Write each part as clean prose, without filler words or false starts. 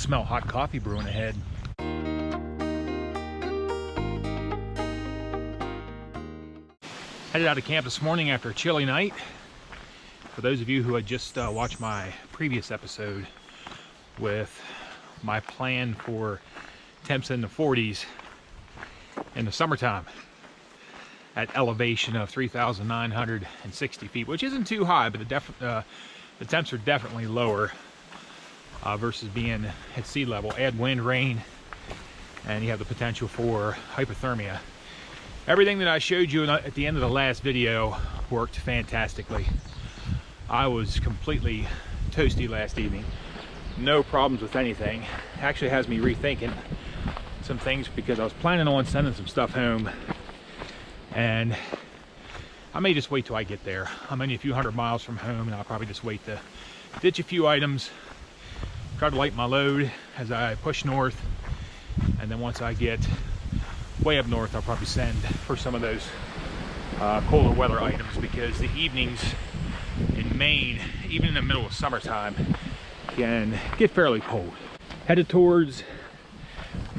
smell hot coffee brewing ahead. Headed out of camp this morning after a chilly night. For those of you who had just watched my previous episode with my plan for temps in the 40s in the summertime at elevation of 3,960 feet, which isn't too high, but the temps are definitely lower versus being at sea level. Add wind, rain, and you have the potential for hypothermia. Everything that I showed you at the end of the last video worked fantastically. I was completely toasty last evening. No problems with anything. Actually has me rethinking some things because I was planning on sending some stuff home, and I may just wait till I get there. I'm only a few hundred miles from home, and I'll probably just wait to ditch a few items, try to lighten my load as I push north, and then once I get way up north, I'll probably send for some of those colder weather items, because the evenings in Maine, even in the middle of summertime, can get fairly cold. Headed towards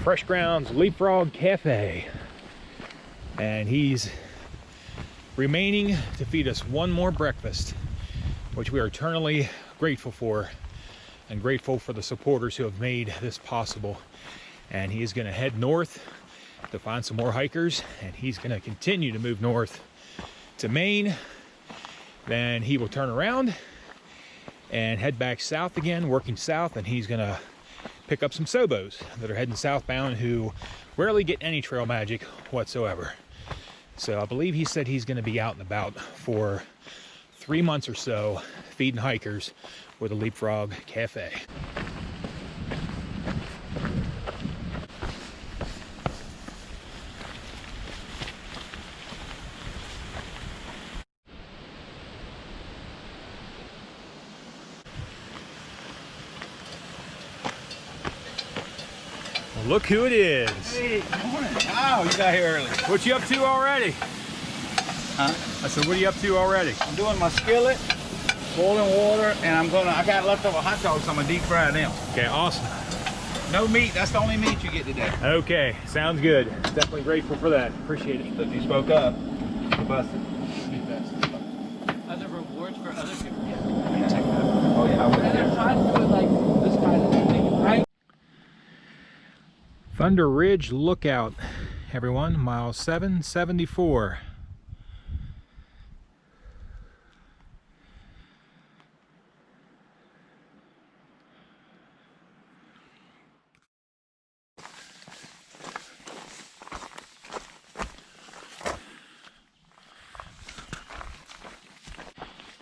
Fresh Ground's Leapfrog Cafe, and he's remaining to feed us one more breakfast, which we are eternally grateful for, and grateful for the supporters who have made this possible. And he is going to head north to find some more hikers, and he's going to continue to move north to Maine. Then he will turn around and head back south again, working south, and he's going to pick up some Sobos that are heading southbound who rarely get any trail magic whatsoever. So I believe he said he's going to be out and about for 3 months or so, feeding hikers with a Leapfrog Cafe. Look who it is. Hey, good morning. Wow, you got here early. What you up to already? Huh? I said, what are you up to already? I'm doing my skillet, boiling water, and I got leftover hot dogs, so I'm gonna deep fry them. Okay, awesome. No meat, that's the only meat you get today. Okay, sounds good. Definitely grateful for that. Appreciate it. If you spoke up, you busted. Other rewards for other people? Yeah. Oh yeah, I would. And I'm trying to do it like this kind of thing, right? Thunder Ridge Lookout, everyone, mile 774.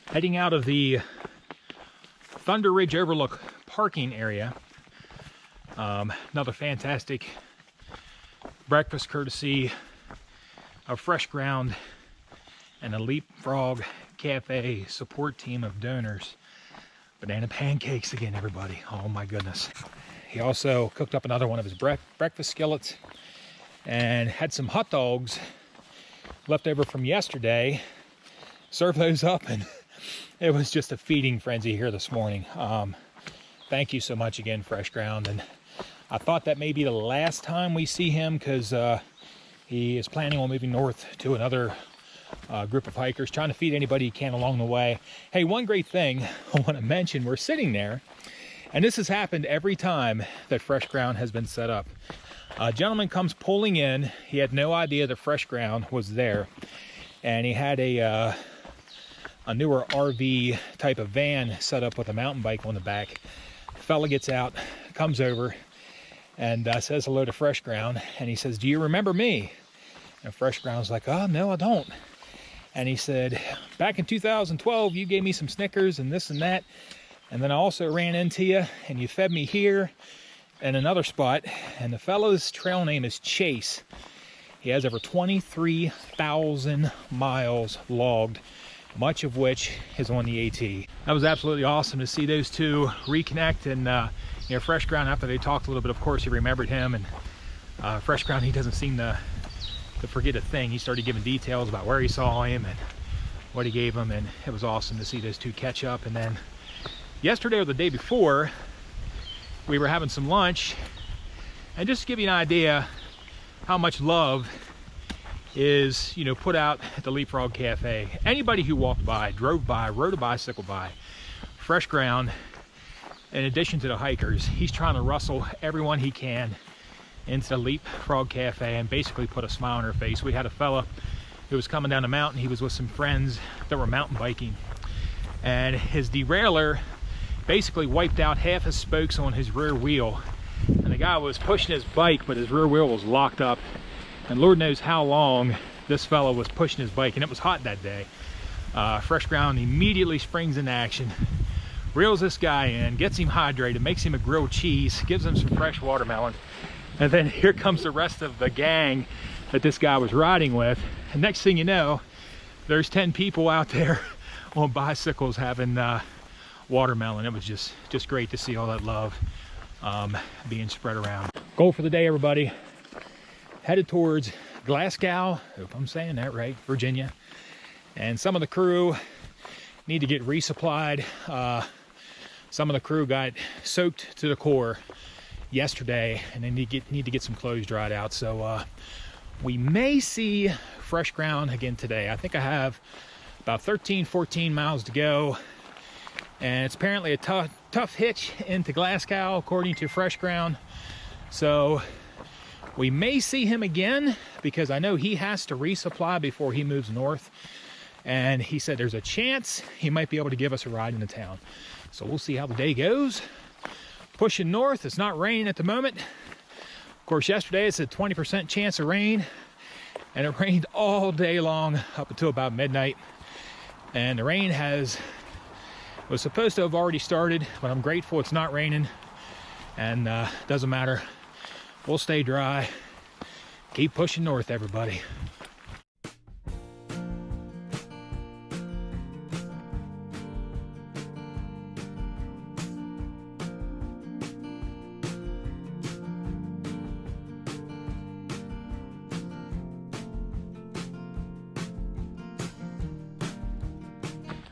Heading out of the Thunder Ridge Overlook parking area. Another fantastic breakfast courtesy of Fresh Ground and a Leapfrog Cafe support team of donors. Banana pancakes again, everybody. Oh my goodness. He also cooked up another one of his breakfast skillets and had some hot dogs left over from yesterday. Served those up, and it was just a feeding frenzy here this morning. Thank you so much again, Fresh Ground. And I thought that may be the last time we see him, because he is planning on moving north to another group of hikers, trying to feed anybody he can along the way. Hey, one great thing I want to mention, we're sitting there, and this has happened every time that Fresh Ground has been set up. A gentleman comes pulling in. He had no idea that Fresh Ground was there, and he had a newer RV type of van set up with a mountain bike on the back. The fella gets out, comes over, and says hello to Fresh Ground, and he says, "Do you remember me?" And Fresh Ground's like, "Oh, no, I don't." And he said, "Back in 2012, you gave me some Snickers and this and that, and then I also ran into you, and you fed me here and another spot." And the fellow's trail name is Chase. He has over 23,000 miles logged, much of which is on the AT. That was absolutely awesome to see those two reconnect. And you know, Fresh Ground, after they talked a little bit, of course, he remembered him. And Fresh Ground, he doesn't seem to forget a thing. He started giving details about where he saw him and what he gave him, and it was awesome to see those two catch up. And then yesterday or the day before, we were having some lunch, and just to give you an idea how much love is, you know, put out at the Leapfrog Cafe. Anybody who walked by, drove by, rode a bicycle by, fresh ground, in addition to the hikers, he's trying to rustle everyone he can into the Leapfrog Cafe and basically put a smile on her face. We had a fella who was coming down the mountain. He was with some friends that were mountain biking, and his derailleur basically wiped out half his spokes on his rear wheel, and the guy was pushing his bike, but his rear wheel was locked up, and Lord knows how long this fellow was pushing his bike, and it was hot that day. Fresh ground immediately springs into action, reels this guy in, gets him hydrated, makes him a grilled cheese, gives him some fresh watermelon, and then here comes the rest of the gang that this guy was riding with, and next thing you know, there's 10 people out there on bicycles having watermelon. It was just great to see all that love being spread around. Goal for the day, everybody: headed towards Glasgow, I hope I'm saying that right, Virginia, and some of the crew need to get resupplied. Some of the crew got soaked to the core yesterday, and they need to get some clothes dried out, so we may see fresh ground again today. I think I have about 13-14 miles to go, and it's apparently a tough hitch into Glasgow according to fresh ground, so we may see him again, because I know he has to resupply before he moves north, and he said there's a chance he might be able to give us a ride into town. So we'll see how the day goes. Pushing north. It's not raining at the moment. Of course, yesterday it said 20% chance of rain, and it rained all day long up until about midnight, and the rain was supposed to have already started, but I'm grateful it's not raining, and doesn't matter. We'll stay dry. Keep pushing north, everybody.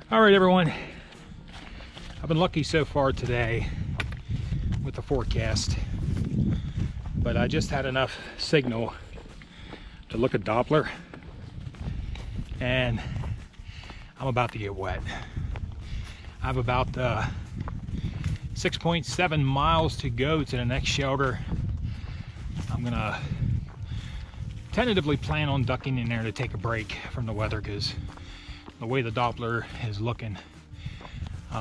All right, everyone. I've been lucky so far today with the forecast, but I just had enough signal to look at Doppler, and I'm about to get wet. I have about 6.7 miles to go to the next shelter. I'm gonna tentatively plan on ducking in there to take a break from the weather, because the way the Doppler is looking,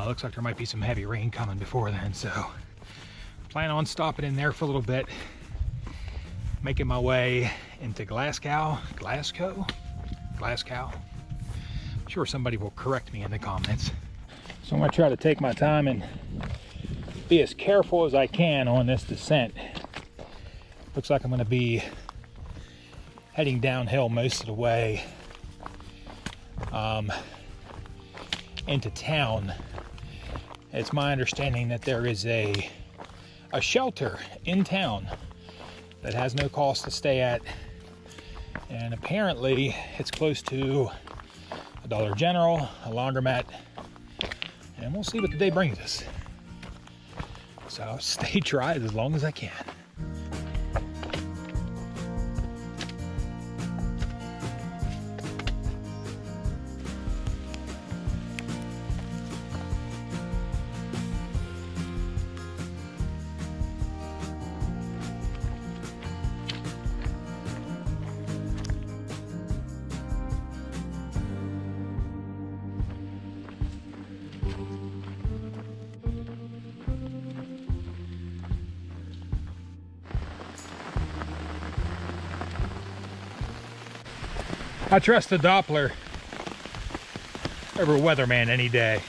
looks like there might be some heavy rain coming before then, so plan on stopping in there for a little bit, making my way into Glasgow. I'm sure somebody will correct me in the comments. So I'm gonna try to take my time and be as careful as I can on this descent. Looks like I'm gonna be heading downhill most of the way into town. It's my understanding that there is a shelter in town that has no cost to stay at, and apparently it's close to a Dollar General, a laundromat, and we'll see what the day brings us. So I'll stay dry as long as I can. I trust the Doppler over weatherman any day.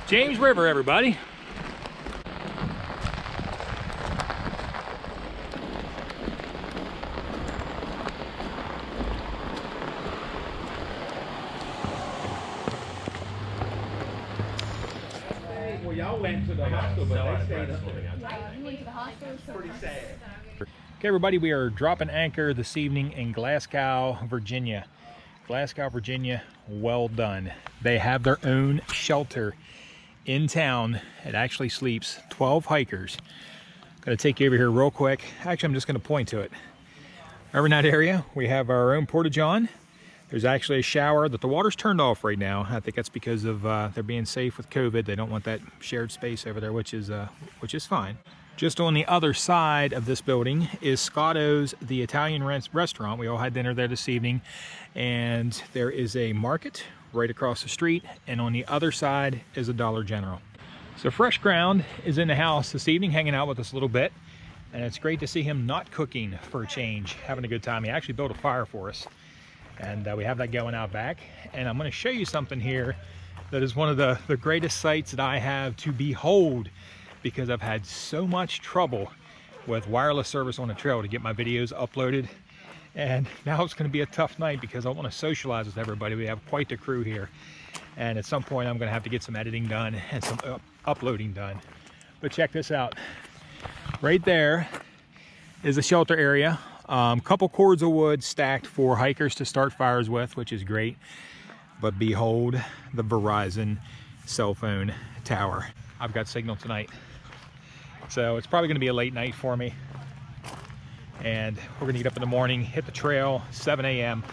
James River, everybody. Well, y'all went to the hospital, but they stayed up there. We went to the hospital, so Pretty sad. Okay, everybody, we are dropping anchor this evening in Glasgow, Virginia. Glasgow, Virginia, well done. They have their own shelter in town. It actually sleeps 12 hikers. Gonna take you over here real quick. Actually, I'm just gonna point to it. Over in that area, we have our own porta-john. There's actually a shower that the water's turned off right now. I think that's because of they're being safe with COVID. They don't want that shared space over there, which is fine. Just on the other side of this building is Scotto's, the Italian restaurant. We all had dinner there this evening. And there is a market right across the street. And on the other side is a Dollar General. So Fresh Ground is in the house this evening, hanging out with us a little bit. And it's great to see him not cooking for a change, having a good time. He actually built a fire for us. And we have that going out back. And I'm going to show you something here that is one of the greatest sights that I have to behold, because I've had so much trouble with wireless service on the trail to get my videos uploaded. And now it's going to be a tough night because I want to socialize with everybody. We have quite the crew here. And at some point I'm going to have to get some editing done and some uploading done. But check this out. Right there is the shelter area. Couple cords of wood stacked for hikers to start fires with, which is great. But behold the Verizon cell phone tower. I've got signal tonight, so it's probably going to be a late night for me. And we're going to get up in the morning, hit the trail, 7 a.m.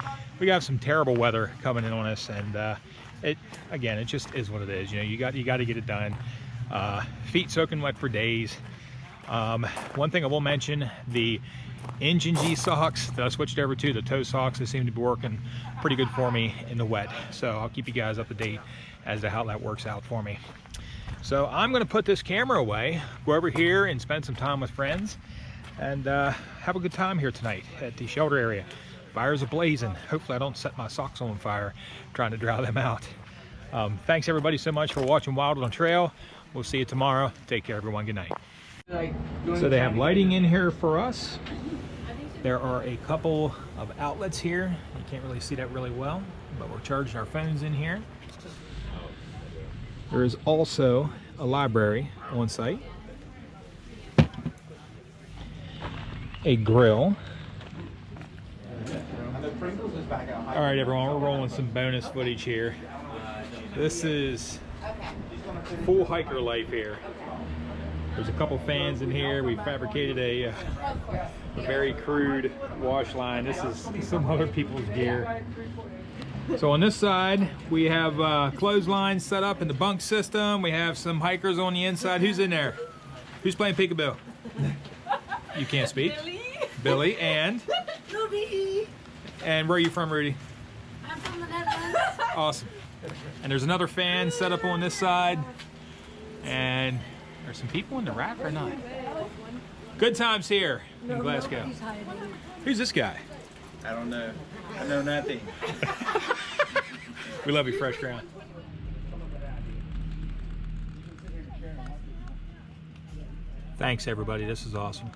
We got some terrible weather coming in on us, and it just is what it is. You know, you got to get it done. Feet soaking wet for days. One thing I will mention, the Engine G socks that I switched over to, the toe socks, they seem to be working pretty good for me in the wet. So I'll keep you guys up to date as to how that works out for me. So I'm going to put this camera away, go over here and spend some time with friends, and have a good time here tonight at the shelter area. Fires are blazing. Hopefully I don't set my socks on fire trying to dry them out. Thanks everybody so much for watching Wild on Trail. We'll see you tomorrow. Take care, everyone. Good night. So they have lighting in here for us. There are a couple of outlets here. You can't really see that really well, but we're charging our phones in here. There is also a library on site, a grill. All right, everyone, we're rolling some bonus footage here. This is full hiker life here. There's a couple fans in here. We fabricated a very crude wash line. This is some other people's gear. So on this side, we have clotheslines set up in the bunk system. We have some hikers on the inside. Who's in there? Who's playing peekaboo? You can't speak. Billy. Billy and? Ruby. And where are you from, Rudy? I'm from the Netherlands. Awesome. And there's another fan set up on this side. And there's some people in the rack or not? Good times here in Glasgow. Who's this guy? I don't know. I know nothing. We love you, Fresh Ground. Thanks, everybody. This is awesome.